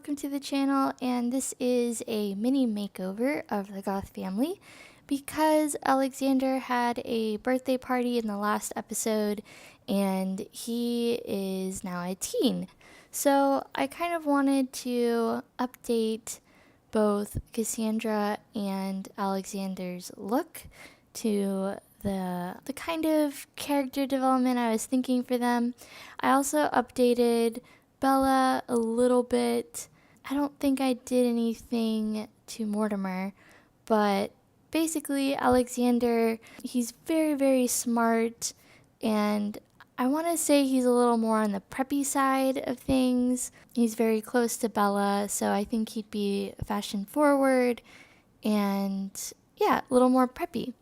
welcome to the channel, and this is a mini makeover of the Goth family because Alexander had a birthday party in the last episode and he is now a teen. So I kind of wanted to update both Cassandra and Alexander's look to the kind of character development I was thinking for them. I also updated Bella a little bit. I don't think I did anything to Mortimer, but basically Alexander, he's very, very smart, and I want to say he's a little more on the preppy side of things. He's very close to Bella, so I think he'd be fashion forward and yeah, a little more preppy.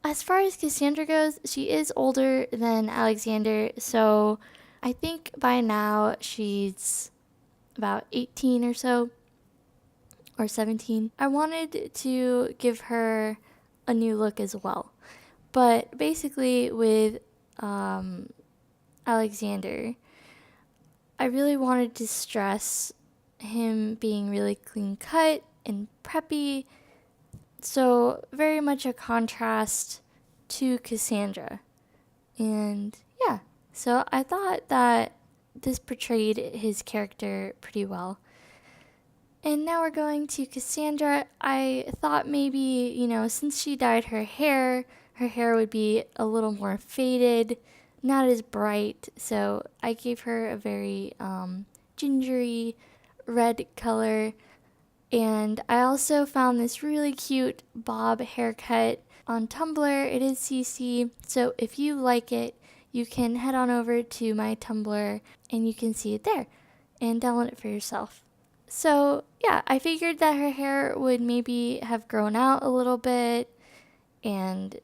As far as Cassandra goes, she is older than Alexander, so I think by now she's about 18 or so, or 17. I wanted to give her a new look as well. But basically with Alexander, I really wanted to stress him being really clean cut and preppy. So very much a contrast to Cassandra. And yeah. So I thought that this portrayed his character pretty well. And now we're going to Cassandra. I thought maybe, since she dyed her hair would be a little more faded, not as bright. So I gave her a very gingery red color. And I also found this really cute bob haircut on Tumblr. It is CC. So if you like it, you can head on over to my Tumblr and you can see it there and download it for yourself. So yeah, I figured that her hair would maybe have grown out a little bit and,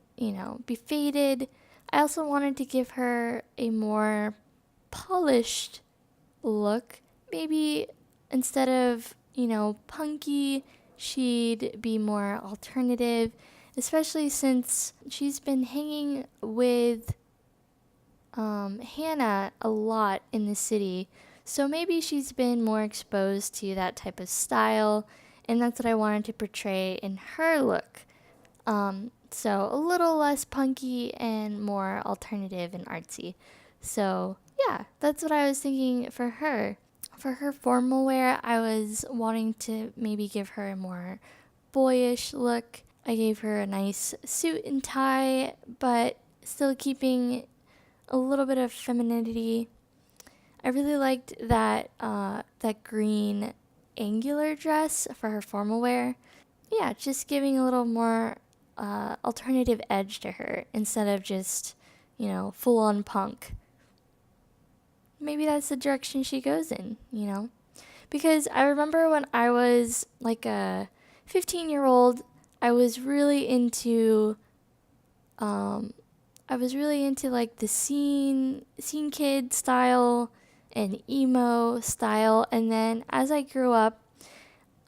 be faded. I also wanted to give her a more polished look. Maybe instead of, punky, she'd be more alternative, especially since she's been hanging with Hannah a lot in the city, so maybe she's been more exposed to that type of style, and that's what I wanted to portray in her look. So a little less punky and more alternative and artsy. So yeah, that's what I was thinking for her. For her formal wear, I was wanting to maybe give her a more boyish look. I gave her a nice suit and tie, but still keeping a little bit of femininity. I really liked that green angular dress for her formal wear. Yeah, just giving a little more alternative edge to her instead of just, full on punk. Maybe that's the direction she goes in, Because I remember when I was like a 15-year-old, I was really into like the scene kid style and emo style, and then as I grew up,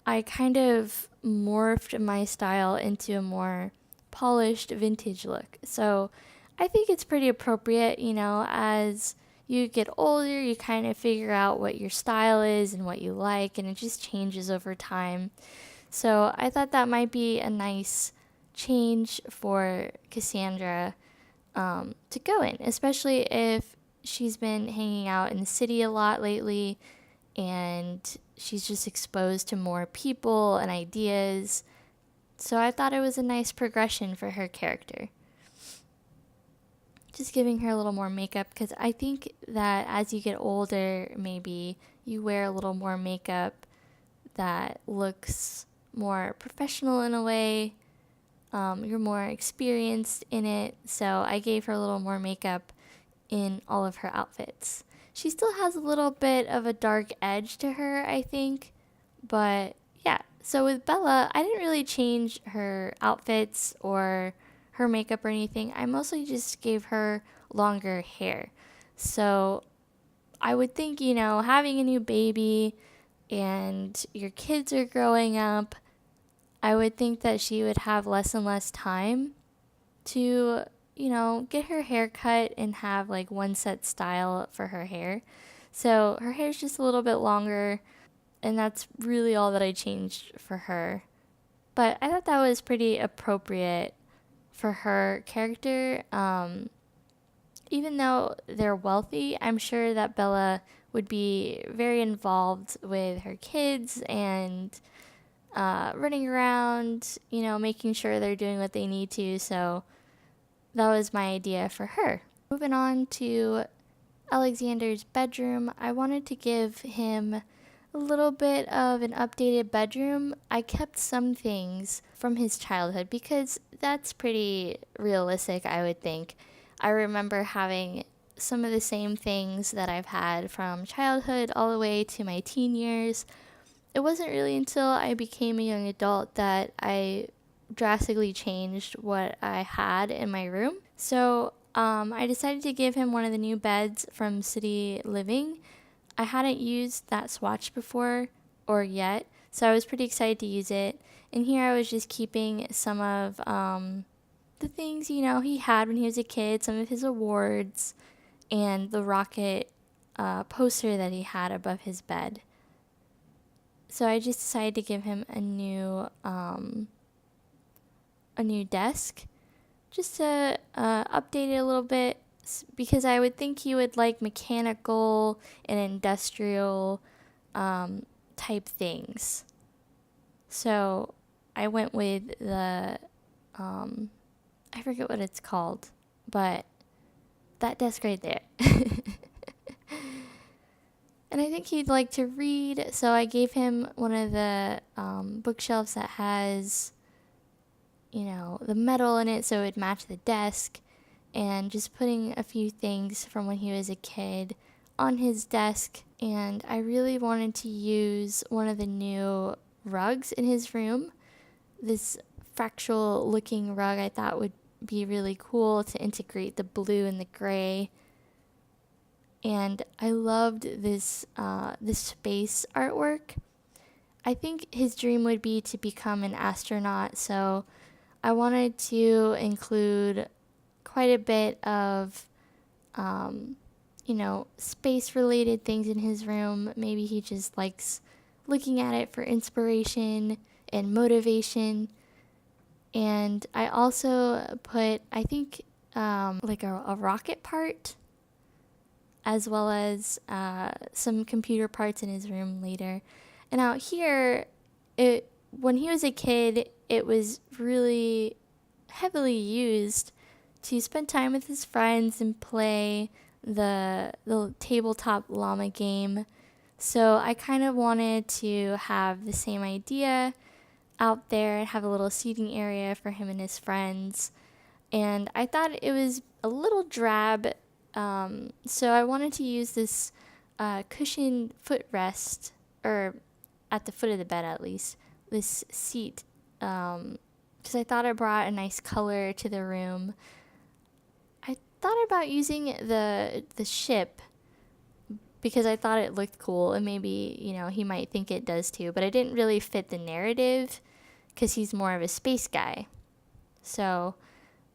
I kind of morphed my style into a more polished vintage look. So I think it's pretty appropriate, as you get older, you kind of figure out what your style is and what you like, and it just changes over time. So I thought that might be a nice change for Cassandra to go in, especially if she's been hanging out in the city a lot lately and she's just exposed to more people and ideas. So I thought it was a nice progression for her character. Just giving her a little more makeup, because I think that as you get older, maybe you wear a little more makeup that looks more professional in a way. You're more experienced in it, so I gave her a little more makeup in all of her outfits. She still has a little bit of a dark edge to her, I think, but yeah. So with Bella, I didn't really change her outfits or her makeup or anything. I mostly just gave her longer hair. So I would think, having a new baby and your kids are growing up, I would think that she would have less and less time to, get her hair cut and have like one set style for her hair. So her hair's just a little bit longer. And that's really all that I changed for her. But I thought that was pretty appropriate for her character. Even though they're wealthy, I'm sure that Bella would be very involved with her kids and running around, making sure they're doing what they need to. So that was my idea for her. Moving on to Alexander's bedroom, I wanted to give him a little bit of an updated bedroom. I kept some things from his childhood because that's pretty realistic, I would think. I remember having some of the same things that I've had from childhood all the way to my teen years. It wasn't really until I became a young adult that I drastically changed what I had in my room. So I decided to give him one of the new beds from City Living. I hadn't used that swatch before or yet, so I was pretty excited to use it. And here I was just keeping some of the things, he had when he was a kid, some of his awards, and the rocket poster that he had above his bed. So I just decided to give him a new desk, just to update it a little bit, because I would think he would like mechanical and industrial type things. So I went with the, I forget what it's called, but that desk right there. And I think he'd like to read, so I gave him one of the bookshelves that has, the metal in it so it would match the desk, and just putting a few things from when he was a kid on his desk. And I really wanted to use one of the new rugs in his room. This fractal looking rug I thought would be really cool to integrate the blue and the gray. And I loved this space artwork. I think his dream would be to become an astronaut, so I wanted to include quite a bit of, space-related things in his room. Maybe he just likes looking at it for inspiration and motivation. And I also put, I think, like a rocket part, as well as some computer parts in his room later. And out here, when he was a kid, it was really heavily used to spend time with his friends and play the tabletop llama game. So I kind of wanted to have the same idea out there and have a little seating area for him and his friends. And I thought it was a little drab, so I wanted to use this cushioned footrest, or at the foot of the bed at least, this seat, because I thought it brought a nice color to the room. I thought about using the ship because I thought it looked cool, and maybe, he might think it does too, but it didn't really fit the narrative because he's more of a space guy. So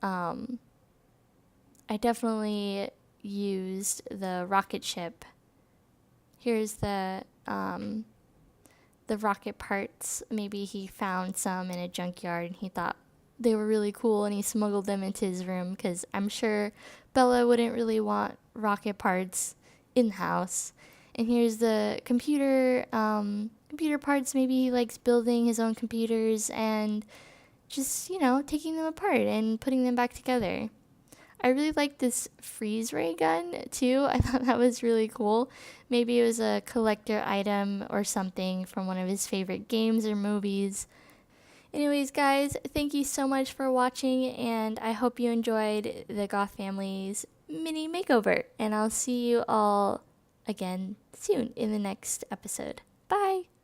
I definitely used the rocket ship. Here's the rocket parts. Maybe he found some in a junkyard and he thought they were really cool and he smuggled them into his room, because I'm sure Bella wouldn't really want rocket parts in the house. And here's the computer parts. Maybe he likes building his own computers and just, taking them apart and putting them back together. I really like this freeze ray gun too. I thought that was really cool. Maybe it was a collector item or something from one of his favorite games or movies. Anyways, guys, thank you so much for watching, and I hope you enjoyed the Goth family's mini makeover. And I'll see you all again soon in the next episode. Bye!